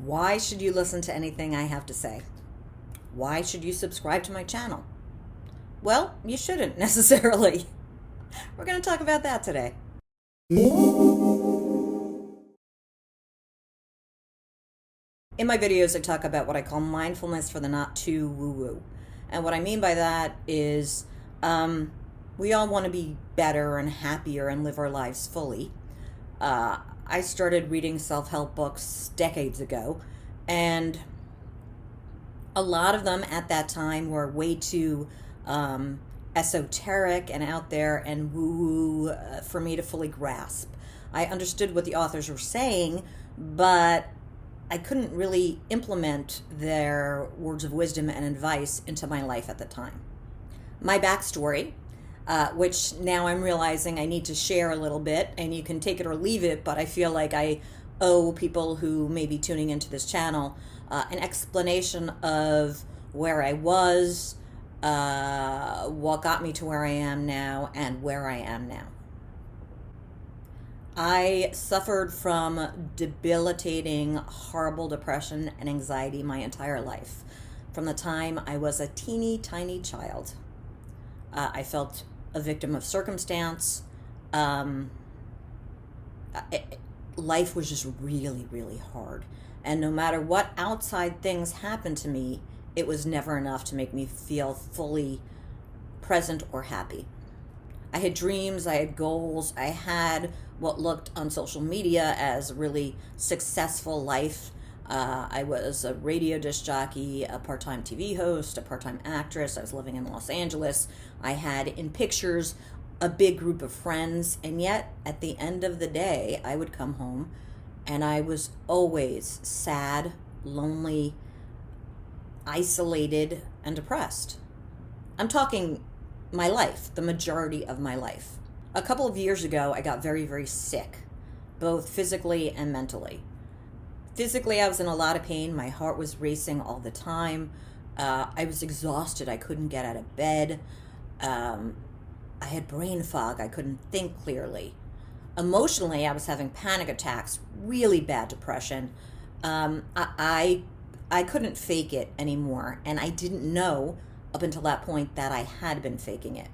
Why should you listen to anything I have to say? Why should you subscribe to my channel? Well, you shouldn't necessarily. We're going to talk about that today. In my videos, I talk about what I call mindfulness for the not too woo-woo. And what I mean by that is we all want to be better and happier and live our lives fully. I started reading self-help books decades ago, and a lot of them at that time were way too esoteric and out there and woo-woo for me to fully grasp. I understood what the authors were saying, but I couldn't really implement their words of wisdom and advice into my life at the time. My backstory, which now I'm realizing I need to share a little bit, and you can take it or leave it, but I feel like I owe people who may be tuning into this channel an explanation of where I was, what got me to where I am now, and where I am now. I suffered from debilitating, horrible depression and anxiety my entire life. From the time I was a teeny tiny child. I felt a victim of circumstance. Life was just really, really hard. And no matter what outside things happened to me, it was never enough to make me feel fully present or happy. I had dreams, I had goals, I had what looked on social media as a really successful life. I was a radio disc jockey, a part-time TV host, a part-time actress. I was living in Los Angeles. I had in pictures a big group of friends, and yet at the end of the day, I would come home and I was always sad, lonely, isolated, and depressed. I'm talking my life, the majority of my life. A couple of years ago, I got very, very sick, both physically and mentally. Physically, I was in a lot of pain. My heart was racing all the time. I was exhausted. I couldn't get out of bed. I had brain fog. I couldn't think clearly. Emotionally, I was having panic attacks, really bad depression. I couldn't fake it anymore, and I didn't know up until that point that I had been faking it.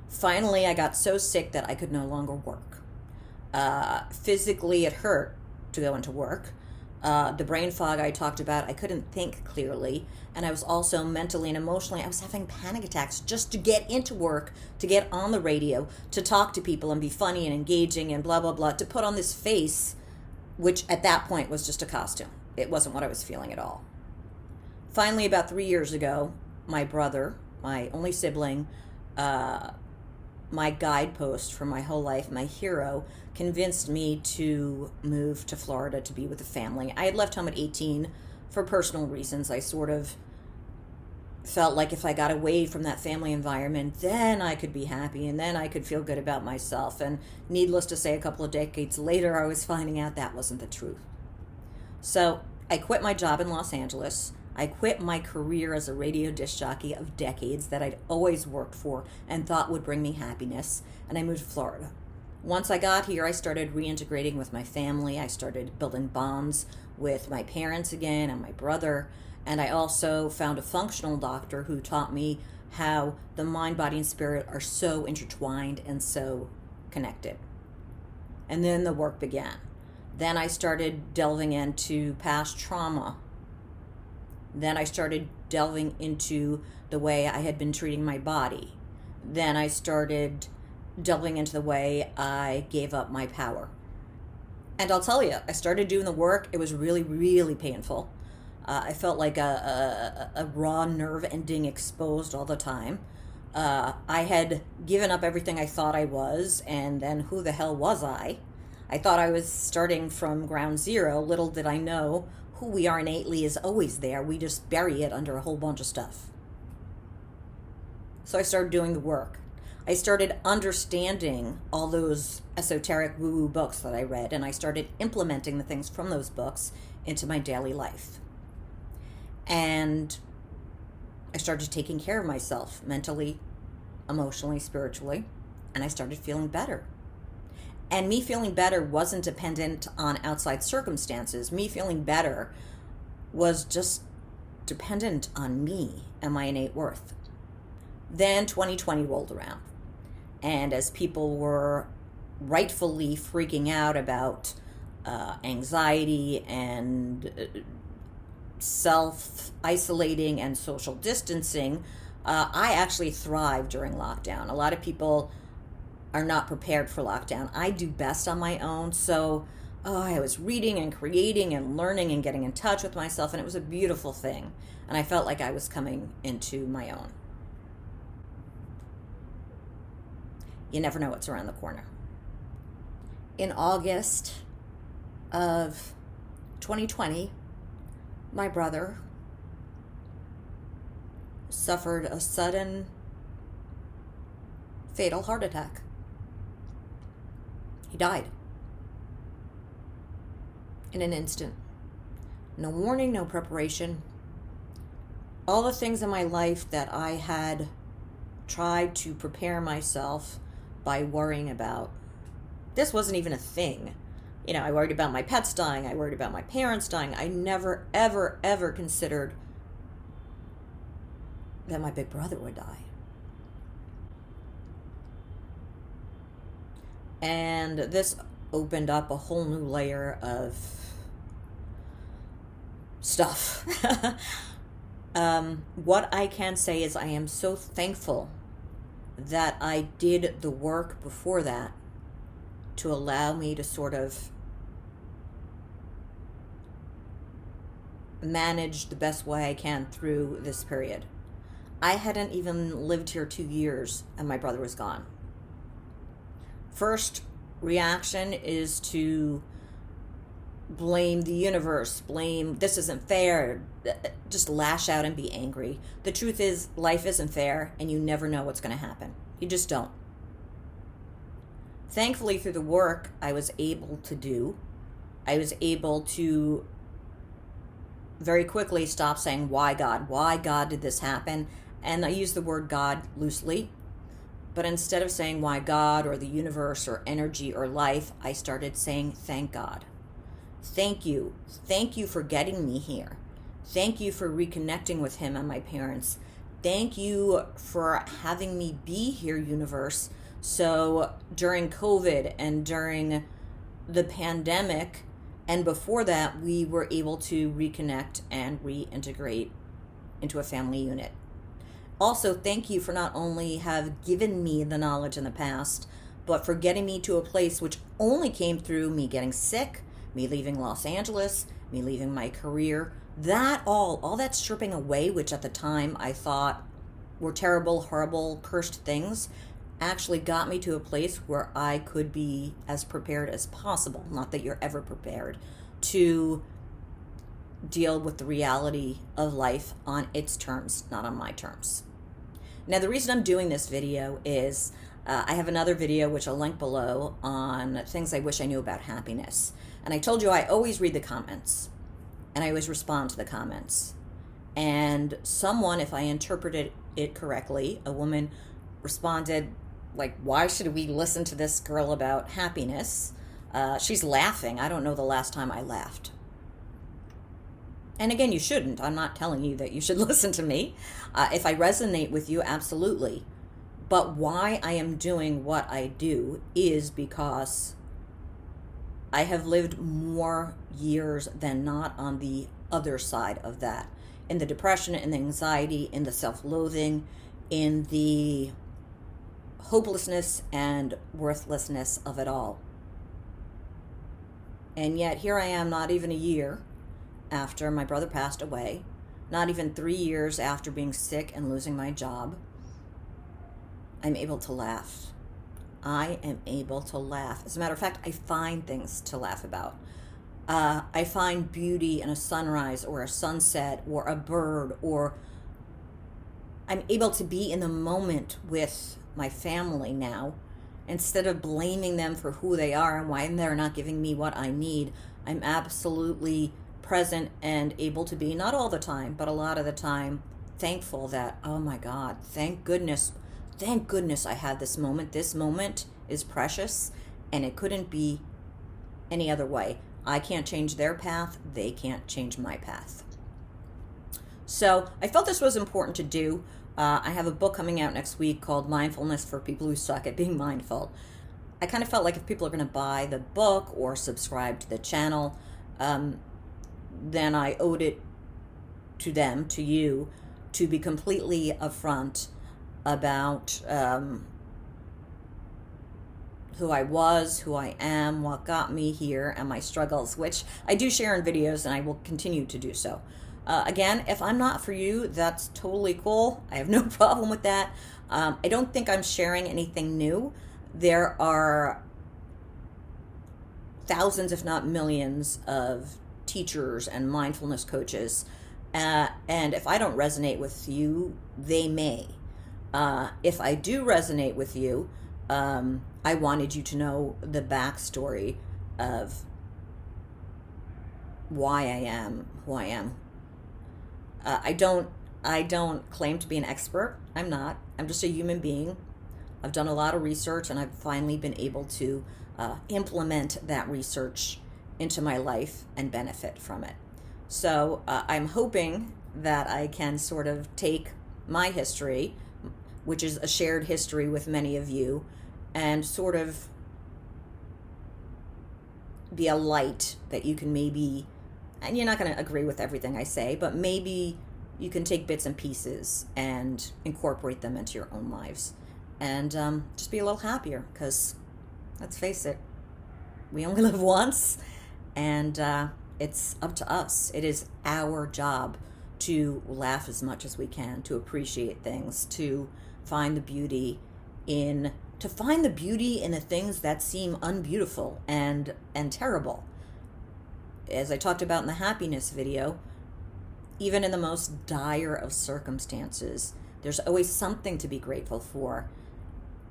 Finally, I got so sick that I could no longer work. Physically, it hurt to go into work. The brain fog I talked about, I couldn't think clearly. And I was also mentally and emotionally, I was having panic attacks just to get into work, to get on the radio, to talk to people and be funny and engaging and blah, blah, blah, to put on this face, which at that point was just a costume. It wasn't what I was feeling at all. Finally, about 3 years ago, my brother, my only sibling, my guidepost for my whole life, my hero, convinced me to move to Florida to be with a family. I had left home at 18 for personal reasons. I sort of felt like if I got away from that family environment, then I could be happy and then I could feel good about myself. And needless to say, a couple of decades later, I was finding out that wasn't the truth. So I quit my job in Los Angeles. I quit my career as a radio disc jockey of decades that I'd always worked for and thought would bring me happiness, and I moved to Florida. Once I got here, I started reintegrating with my family. I started building bonds with my parents again and my brother, and I also found a functional doctor who taught me how the mind, body, and spirit are so intertwined and so connected. And then the work began. Then I started delving into past trauma. Then I started delving into the way I had been treating my body. Then I started delving into the way I gave up my power. And I'll tell you, I started doing the work. It was really, really painful. I felt like a raw nerve ending exposed all the time. I had given up everything I thought I was, and then who the hell was I? I thought I was starting from ground zero. Little did I know who we are innately is always there. We just bury it under a whole bunch of stuff. So I started doing the work. I started understanding all those esoteric woo-woo books that I read, and I started implementing the things from those books into my daily life. And I started taking care of myself mentally, emotionally, spiritually, and I started feeling better. And me feeling better wasn't dependent on outside circumstances. Me feeling better was just dependent on me and my innate worth. Then 2020 rolled around. And as people were rightfully freaking out about anxiety and self-isolating and social distancing, I actually thrived during lockdown. A lot of people are not prepared for lockdown. I do best on my own. So I was reading and creating and learning and getting in touch with myself, and it was a beautiful thing. And I felt like I was coming into my own. You never know what's around the corner. In August of 2020, my brother suffered a sudden, fatal heart attack. He died in an instant. No warning, no preparation. All the things in my life that I had tried to prepare myself by worrying about, this wasn't even a thing. You know, I worried about my pets dying. I worried about my parents dying. I never, ever, ever considered that my big brother would die. And this opened up a whole new layer of stuff. What I can say is I am so thankful that I did the work before that to allow me to sort of manage the best way I can through this period. I hadn't even lived here 2 years and my brother was gone. First reaction is to blame the universe, blame this isn't fair, just lash out and be angry. The truth is, life isn't fair and you never know what's going to happen. You just don't. Thankfully, through the work I was able to do, I was able to very quickly stop saying, why God did this happen? And I use the word God loosely. But instead of saying why God or the universe or energy or life, I started saying, thank God. Thank you. Thank you for getting me here. Thank you for reconnecting with him and my parents. Thank you for having me be here, universe. So during COVID and during the pandemic and before that, we were able to reconnect and reintegrate into a family unit. Also, thank you for not only have given me the knowledge in the past, but for getting me to a place which only came through me getting sick, me leaving Los Angeles, me leaving my career. That all that stripping away, which at the time I thought were terrible, horrible, cursed things, actually got me to a place where I could be as prepared as possible. Not that you're ever prepared to deal with the reality of life on its terms, not on my terms. Now, the reason I'm doing this video is I have another video, which I'll link below, on things I wish I knew about happiness. And I told you I always read the comments, and I always respond to the comments. And someone, if I interpreted it correctly, a woman responded, like, why should we listen to this girl about happiness? She's laughing. I don't know the last time I laughed. And again, you shouldn't. I'm not telling you that you should listen to me. If I resonate with you, absolutely. But why I am doing what I do is because I have lived more years than not on the other side of that. In the depression, in the anxiety, in the self-loathing, in the hopelessness and worthlessness of it all. And yet here I am, not even a year after my brother passed away, not even 3 years after being sick and losing my job, I'm able to laugh. I am able to laugh. As a matter of fact, I find things to laugh about. I find beauty in a sunrise or a sunset or a bird, or I'm able to be in the moment with my family now. Instead of blaming them for who they are and why they're not giving me what I need, I'm absolutely present and able to be, not all the time, but a lot of the time, thankful that, oh my God, thank goodness I had this moment. This moment is precious, And it couldn't be any other way. I can't change their path. They can't change my path. So I felt this was important to do. I have a book coming out next week called Mindfulness for people who suck at being mindful. I kind of felt like if people are going to buy the book or subscribe to the channel, then I owed it to them, to you, to be completely upfront about who I was, who I am, what got me here, and my struggles, which I do share in videos, and I will continue to do so. Again, if I'm not for you, that's totally cool. I have no problem with that. I don't think I'm sharing anything new. There are thousands, if not millions, of teachers and mindfulness coaches. And if I don't resonate with you, they may. If I do resonate with you, I wanted you to know the backstory of why I am who I am. I don't claim to be an expert. I'm not. I'm just a human being. I've done a lot of research, and I've finally been able to implement that research into my life and benefit from it. So I'm hoping that I can sort of take my history, which is a shared history with many of you, and sort of be a light that you can maybe, and you're not going to agree with everything I say, but maybe you can take bits and pieces and incorporate them into your own lives and just be a little happier, because let's face it, we only live once, and it's up to us. It is our job to laugh as much as we can, to appreciate things, to find the beauty in the things that seem unbeautiful and terrible. As I talked about in the happiness video, even in the most dire of circumstances, there's always something to be grateful for.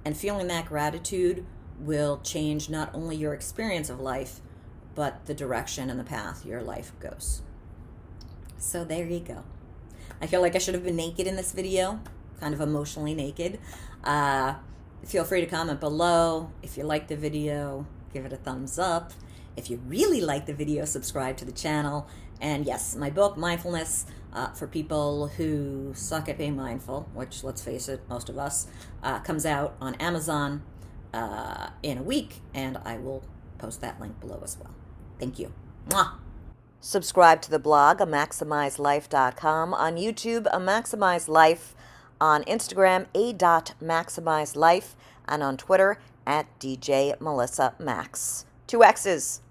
And feeling that gratitude will change not only your experience of life, but the direction and the path your life goes. So there you go. I feel like I should have been naked in this video, kind of emotionally naked. Feel free to comment below. If you like the video, give it a thumbs up. If you really like the video, subscribe to the channel. And yes, my book, Mindfulness, for people who suck at being mindful, which, let's face it, most of us, comes out on Amazon in a week, and I will post that link below as well. Thank you. Mwah! Subscribe to the blog, amaximizelife.com, on YouTube, A Maximize Life, on Instagram, a.maximizelife, and on Twitter, at DJ Melissa Maxx. 2 X's.